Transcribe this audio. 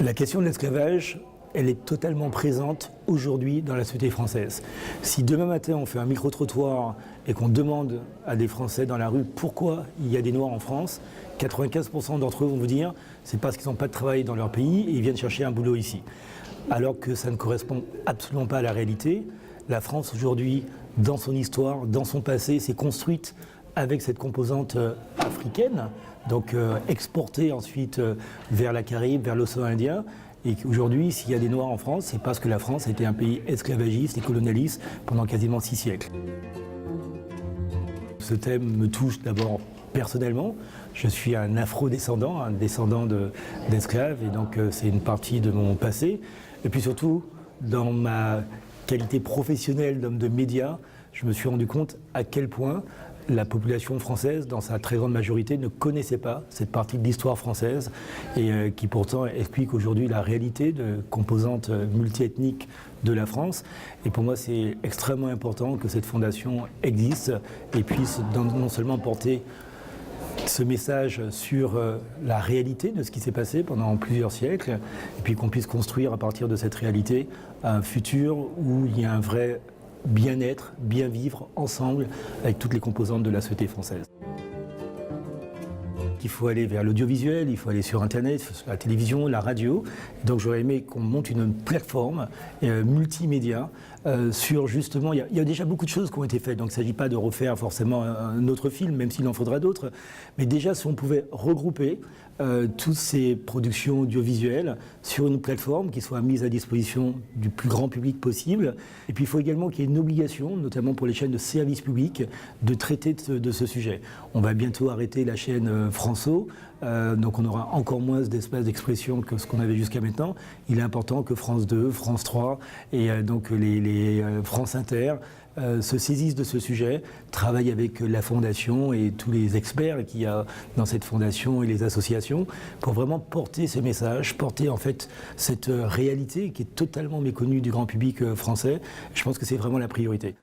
La question de l'esclavage, elle est totalement présente aujourd'hui dans la société française. Si demain matin on fait un micro-trottoir et qu'on demande à des Français dans la rue pourquoi il y a des Noirs en France, 95% d'entre eux vont vous dire c'est parce qu'ils n'ont pas de travail dans leur pays et ils viennent chercher un boulot ici. Alors que ça ne correspond absolument pas à la réalité. La France aujourd'hui, dans son histoire, dans son passé, s'est construite avec cette composante africaine, donc exportée ensuite vers la Caraïbe, vers l'océan Indien. Et qu'aujourd'hui, s'il y a des Noirs en France, c'est parce que la France était un pays esclavagiste et colonialiste pendant quasiment 6 siècles. Ce thème me touche d'abord personnellement. Je suis un afro-descendant, un descendant d'esclaves, et donc c'est une partie de mon passé. Et puis surtout, dans ma qualité professionnelle d'homme de médias, je me suis rendu compte à quel point la population française, dans sa très grande majorité, ne connaissait pas cette partie de l'histoire française et qui pourtant explique aujourd'hui la réalité de composantes multiethniques de la France. Et pour moi, c'est extrêmement important que cette fondation existe et puisse non seulement porter ce message sur la réalité de ce qui s'est passé pendant plusieurs siècles, et puis qu'on puisse construire à partir de cette réalité un futur où il y a un vrai bien-être, bien vivre ensemble avec toutes les composantes de la société française. Il faut aller vers l'audiovisuel, il faut aller sur Internet, sur la télévision, la radio. Donc j'aurais aimé qu'on monte une plateforme multimédia sur justement... Il y a déjà beaucoup de choses qui ont été faites, donc il ne s'agit pas de refaire forcément un autre film, même s'il en faudra d'autres. Mais déjà, si on pouvait regrouper toutes ces productions audiovisuelles sur une plateforme qui soit mise à disposition du plus grand public possible. Et puis il faut également qu'il y ait une obligation, notamment pour les chaînes de service public, de traiter de ce sujet. On va bientôt arrêter la chaîne François, donc on aura encore moins d'espace d'expression que ce qu'on avait jusqu'à maintenant. Il est important que France 2, France 3 et donc les France Inter se saisissent de ce sujet, travaillent avec la Fondation et tous les experts qu'il y a dans cette Fondation et les associations pour vraiment porter ces messages, porter en fait cette réalité qui est totalement méconnue du grand public français. Je pense que c'est vraiment la priorité.